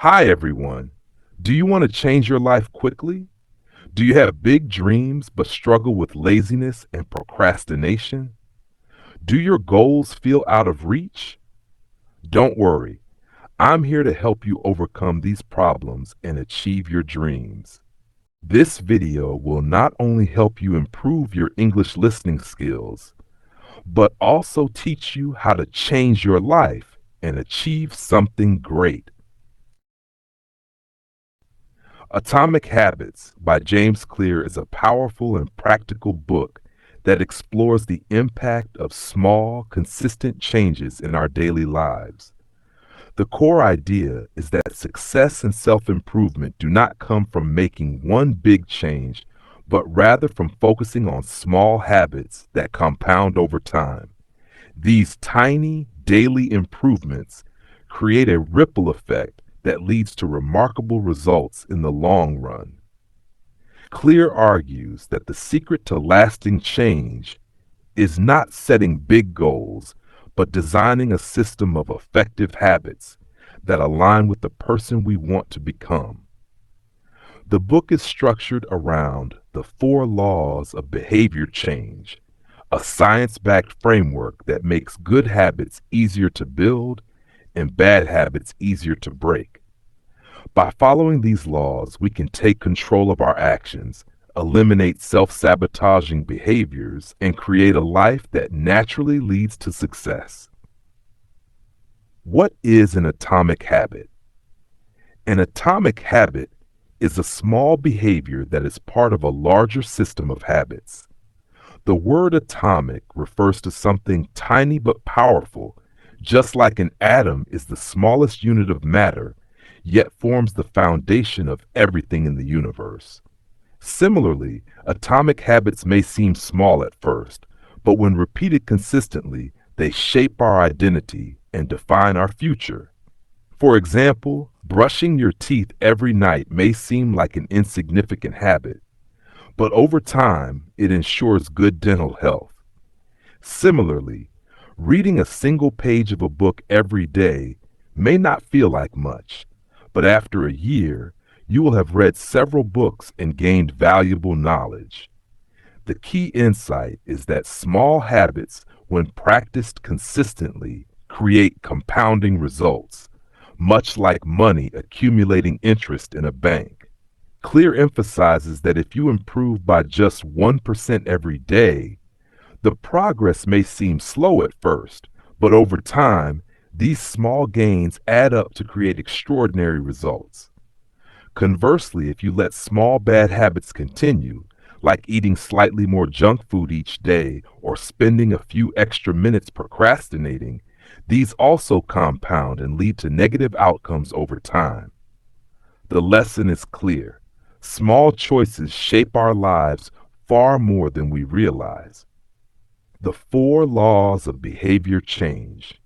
Hi, everyone. Do you want to change your life quickly? Do you have big dreams but struggle with laziness and procrastination? Do your goals feel out of reach? Don't worry. I'm here to help you overcome these problems and achieve your dreams. This video will not only help you improve your English listening skills, but also teach you how to change your life and achieve something great. Atomic Habits by James Clear is a powerful and practical book that explores the impact of small, consistent changes in our daily lives. The core idea is that success and self-improvement do not come from making one big change, but rather from focusing on small habits that compound over time. These tiny, daily improvements create a ripple effect that leads to remarkable results in the long run. Clear argues that the secret to lasting change is not setting big goals, but designing a system of effective habits that align with the person we want to become. The book is structured around the 4 laws of behavior change, a science-backed framework that makes good habits easier to build and bad habits easier to break. By following these laws, we can take control of our actions, eliminate self-sabotaging behaviors, and create a life that naturally leads to success. What is an atomic habit? An atomic habit is a small behavior that is part of a larger system of habits. The word atomic refers to something tiny but powerful, just like an atom is the smallest unit of matter, yet forms the foundation of everything in the universe. Similarly, atomic habits may seem small at first, but when repeated consistently, they shape our identity and define our future. For example, brushing your teeth every night may seem like an insignificant habit, but over time, it ensures good dental health. Similarly, reading a single page of a book every day may not feel like much, but after a year, you will have read several books and gained valuable knowledge. The key insight is that small habits, when practiced consistently, create compounding results, much like money accumulating interest in a bank. Clear emphasizes that if you improve by just 1% every day, the progress may seem slow at first, but over time, these small gains add up to create extraordinary results. Conversely, if you let small bad habits continue, like eating slightly more junk food each day or spending a few extra minutes procrastinating, these also compound and lead to negative outcomes over time. The lesson is clear. Small choices shape our lives far more than we realize. The 4 laws of behavior change.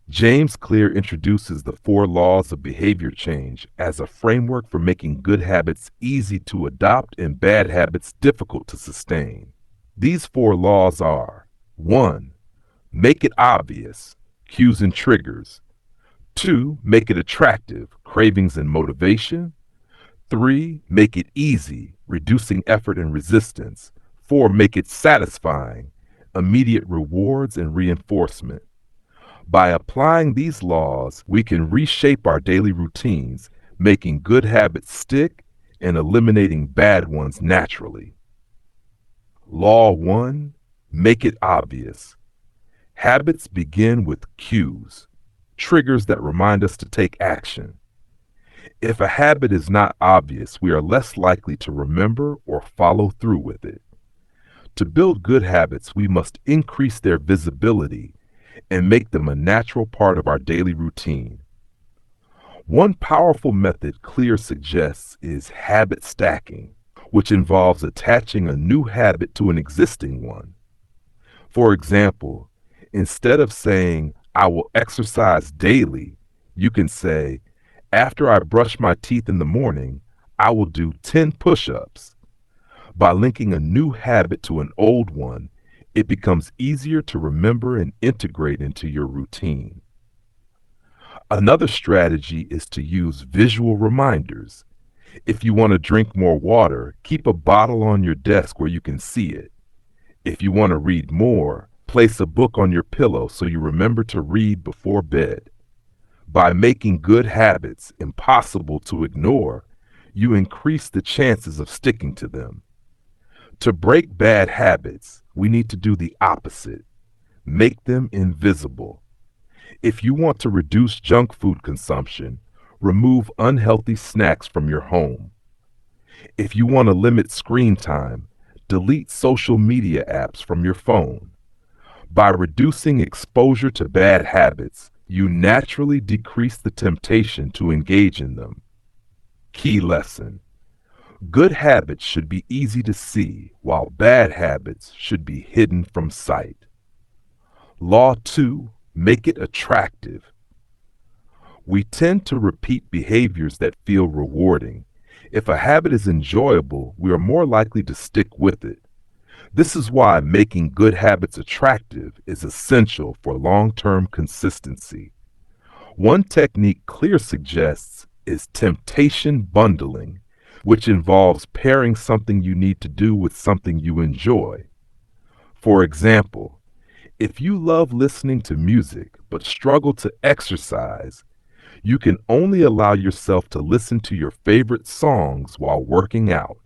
James Clear introduces the 4 laws of behavior change as a framework for making good habits easy to adopt and bad habits difficult to sustain. These 4 laws are: 1. Make it obvious, cues and triggers. 2. Make it attractive, cravings and motivation. 3. Make it easy, reducing effort and resistance. 4. Make it satisfying, immediate rewards and reinforcement. By applying these laws, we can reshape our daily routines, making good habits stick and eliminating bad ones naturally. Law 1. Make it obvious. Habits begin with cues, triggers that remind us to take action. If a habit is not obvious, we are less likely to remember or follow through with it. To build good habits, we must increase their visibility and make them a natural part of our daily routine. One powerful method Clear suggests is habit stacking, which involves attaching a new habit to an existing one. For example, instead of saying, "I will exercise daily," you can say, "After I brush my teeth in the morning, I will do 10 push-ups." By linking a new habit to an old one, it becomes easier to remember and integrate into your routine. Another strategy is to use visual reminders. If you want to drink more water, keep a bottle on your desk where you can see it. If you want to read more, place a book on your pillow so you remember to read before bed. By making good habits impossible to ignore, you increase the chances of sticking to them. To break bad habits, we need to do the opposite. Make them invisible. If you want to reduce junk food consumption, remove unhealthy snacks from your home. If you want to limit screen time, delete social media apps from your phone. By reducing exposure to bad habits, you naturally decrease the temptation to engage in them. Key lesson: good habits should be easy to see, while bad habits should be hidden from sight. Law 2: make it attractive. We tend to repeat behaviors that feel rewarding. If a habit is enjoyable, we are more likely to stick with it. This is why making good habits attractive is essential for long-term consistency. One technique Clear suggests is temptation bundling, which involves pairing something you need to do with something you enjoy. For example, if you love listening to music but struggle to exercise, you can only allow yourself to listen to your favorite songs while working out.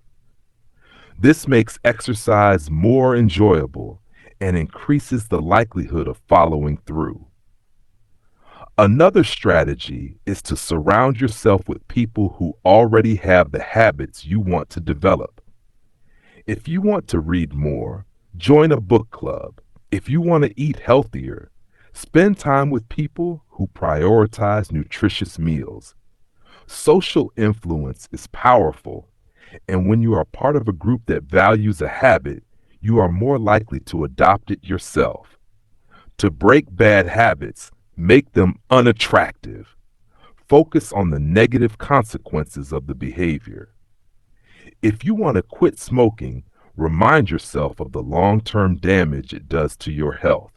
This makes exercise more enjoyable and increases the likelihood of following through. Another strategy is to surround yourself with people who already have the habits you want to develop. If you want to read more, join a book club. If you want to eat healthier, spend time with people who prioritize nutritious meals. Social influence is powerful, and when you are part of a group that values a habit, you are more likely to adopt it yourself. To break bad habits, make them unattractive. Focus on the negative consequences of the behavior. If you want to quit smoking, remind yourself of the long-term damage it does to your health.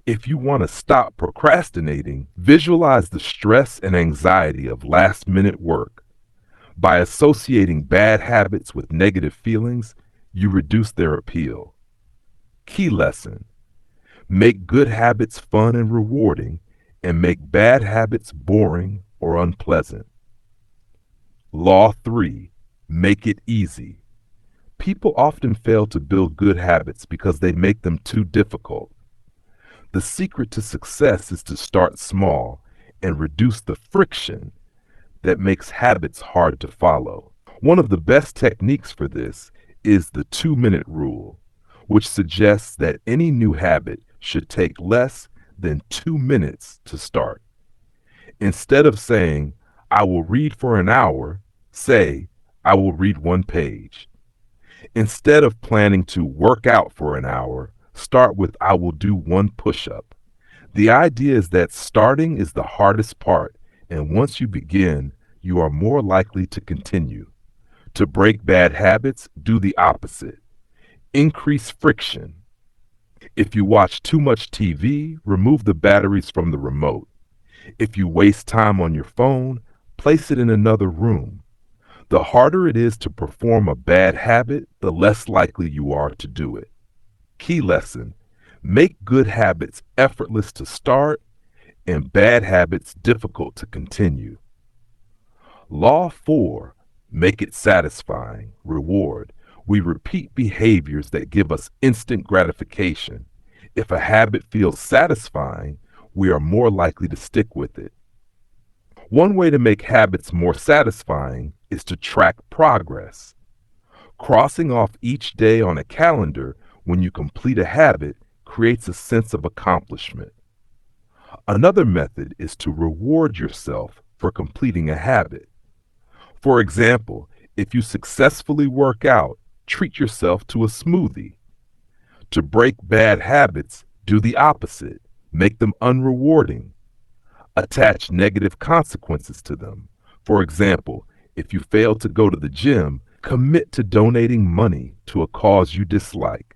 If you want to stop procrastinating, visualize the stress and anxiety of last-minute work. By associating bad habits with negative feelings, you reduce their appeal. Key lesson: make good habits fun and rewarding, and make bad habits boring or unpleasant. Law 3: make it easy. People often fail to build good habits because they make them too difficult. The secret to success is to start small and reduce the friction that makes habits hard to follow. One of the best techniques for this is the 2-minute rule, which suggests that any new habit should take less than 2 minutes to start. Instead of saying, "I will read for an hour," say, "I will read 1 page." Instead of planning to work out for an hour, start with, "I will do 1 push-up." The idea is that starting is the hardest part, and once you begin, you are more likely to continue. To break bad habits, do the opposite. Increase friction. If you watch too much TV, remove the batteries from the remote. If you waste time on your phone, place it in another room. The harder it is to perform a bad habit, the less likely you are to do it. Key lesson: make good habits effortless to start and bad habits difficult to continue. Law 4: make it satisfying. Reward. We repeat behaviors that give us instant gratification. If a habit feels satisfying, we are more likely to stick with it. One way to make habits more satisfying is to track progress. Crossing off each day on a calendar when you complete a habit creates a sense of accomplishment. Another method is to reward yourself for completing a habit. For example, if you successfully work out, treat yourself to a smoothie. To break bad habits, do the opposite. Make them unrewarding. Attach negative consequences to them. For example, if you fail to go to the gym, commit to donating money to a cause you dislike.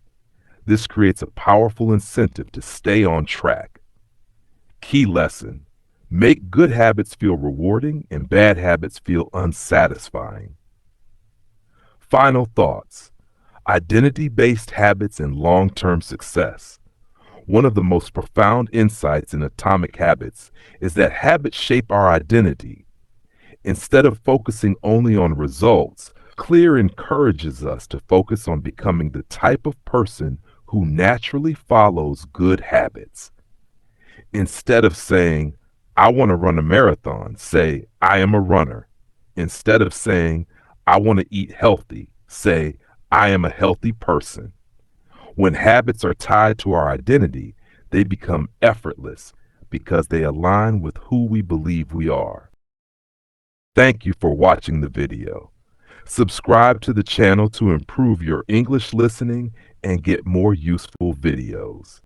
This creates a powerful incentive to stay on track. Key lesson: Make good habits feel rewarding and bad habits feel unsatisfying. Final thoughts. Identity-based habits and long-term success. One of the most profound insights in Atomic Habits is that habits shape our identity. Instead of focusing only on results, Clear encourages us to focus on becoming the type of person who naturally follows good habits. Instead of saying, I want to run a marathon, say, I am a runner. Instead of saying, I want to eat healthy, say, I am a healthy person. When habits are tied to our identity, they become effortless because they align with who we believe we are. Thank you for watching the video. Subscribe to the channel to improve your English listening and get more useful videos.